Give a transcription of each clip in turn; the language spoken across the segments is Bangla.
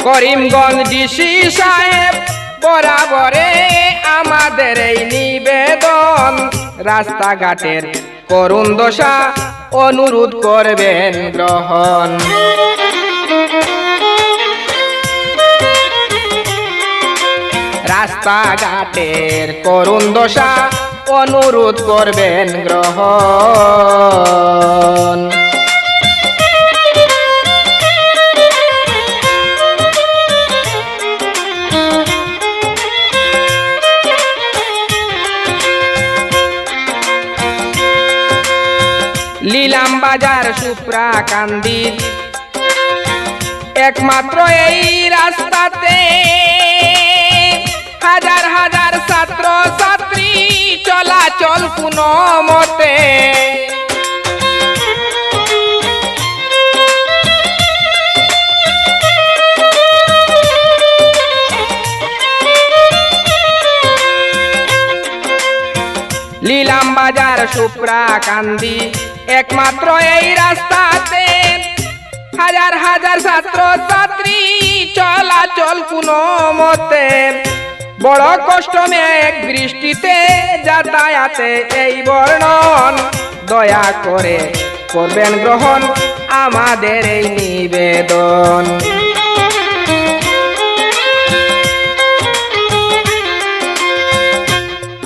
করিমগঞ্জ ডিসি সাহেব বরাবরে আমাদের এই নিবেদন, রাস্তাঘাটের করুণ দশা অনুরোধ করবেন গ্রহণ। রাস্তাঘাটের করুণ দশা অনুরোধ করবেন গ্রহণ। লীলাম বাজার সুপ্রাকান্দি একমাত্র এই রাস্তাতে হাজার হাজার ছাত্র ছাত্রী চলাচল কোনো মতে। লীলাম বাজার সুপ্রাকান্দি একমাত্র এই রাস্তাতে হাজার হাজার ছাত্র ছাত্রী চলাচল কোনো মতে। বড় কষ্ট মেঘ বৃষ্টিতে যাতায়াতে এই বর্ণন, দয়া করে করবেন গ্রহণ আমাদের এই নিবেদন।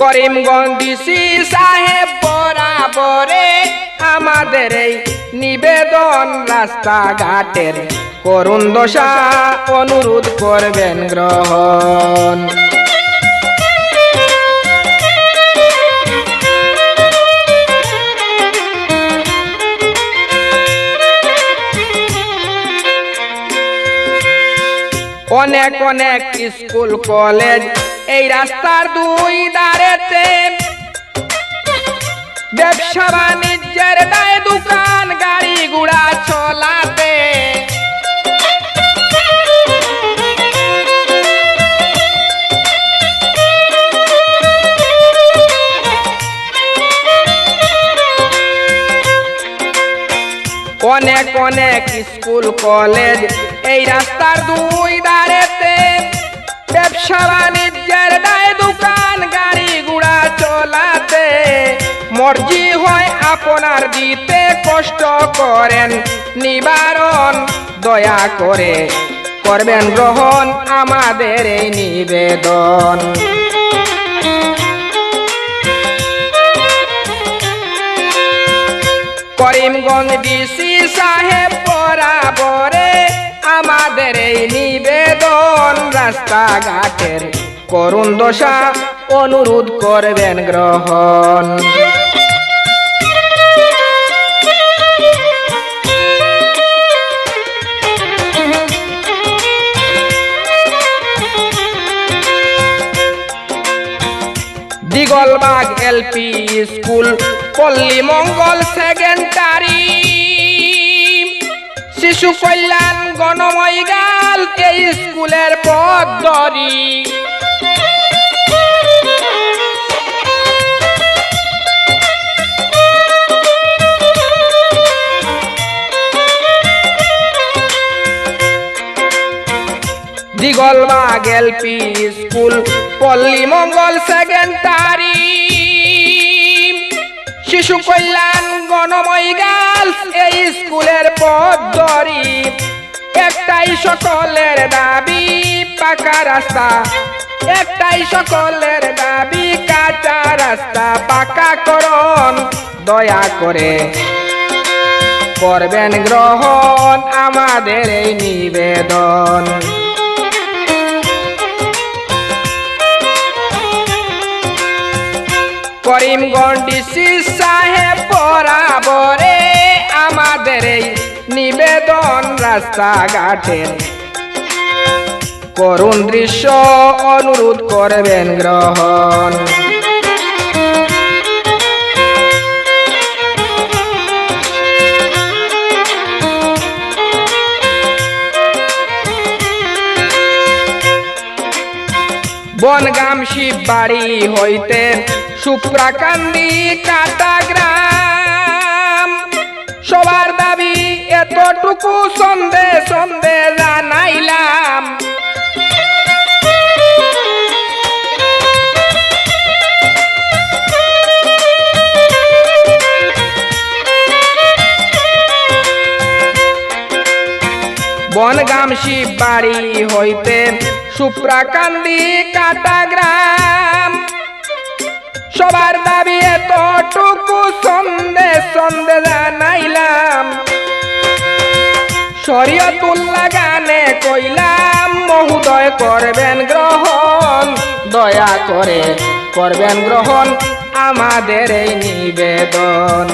করিমগঞ্জ ডিসি সাহেব বরাবরে আমাদের এই নিবেদন, রাস্তাঘাটের করুণ দশা অনুরোধ করবেন গ্রহণ। অনেক অনেক স্কুল কলেজ এই রাস্তার দুই ধারেতে, ব্যবসা বাণিজ্যের দায় দোকান গাড়ি ঘোড়া চলাতে। অনেক অনেক স্কুল কলেজ এই রাস্তার দুই ধারেতে, ব্যবসা বাণিজ্যের দায় দোকান গাড়ি ঘোড়া চলাতে। মর্জি হয় আপনার দিতে কষ্ট করেন নিবারণ, দয়া করে করবেন গ্রহণ আমাদের এই নিবেদন। করিমগঞ্জ ডিসি সাহেব বরাবরে আমাদের এই নিবেদন, রাস্তাঘাটের করুণ দশা অনুরোধ করবেন গ্রহণ। দিগলবাগ এলপি স্কুল, পল্লী মঙ্গল সেকেন্ডারি, শিশু কল্যাণ গণময়গাল এই স্কুলের পথ ধরি। দিগলবাগ এলপি স্কুল, পল্লী মঙ্গল সেকেন্ডারি, শিশু কল্যাণ গণময়গাল এই স্কুলের পথ ধরি। একটাই সকলের দাবি পাকা রাস্তা, একটাই সকলের দাবি কাঁচা রাস্তা পাকাকরণ, দয়া করে করবেন গ্রহণ আমাদের এই নিবেদন। করিমগঞ্জ ডিসি সাহেব বরাবরে আমাদের এই নিবেদন, রাস্তাঘাটের করুণ দৃশ্য অনুরোধ করবেন গ্রহণ। বনগাম শিববাড়ি হইতে সুপ্রাকান্দি কাটা গ্রাম, সবার দাবি এতটুকু সন্দেহ জানাইলাম। বনগাম শিববাড়ি হইতে সুপ্রাকান্দি কাটা গ্রাম। সবার দাবি এতটুকু সন্ধে সন্ধে জানাইলাম, শরীয়তুল্লাহ গানে কইলাম মহোদয় করবেন গ্রহণ, দয়া করে করবেন গ্রহণ আমাদের এই নিবেদন।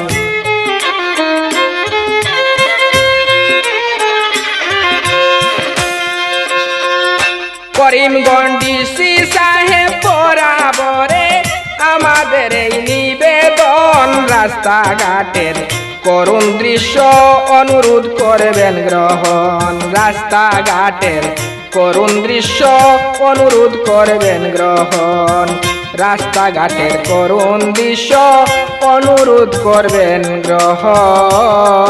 করিমগঞ্জ ডিসি সাহেব বরাবরে আমাদের এই নিবেদন, রাস্তাঘাটের করুণ দৃশ্য অনুরোধ করবেন গ্রহণ, রাস্তাঘাটের করুণ দৃশ্য অনুরোধ করবেন গ্রহণ, রাস্তাঘাটের করুণ দৃশ্য অনুরোধ করবেন গ্রহণ।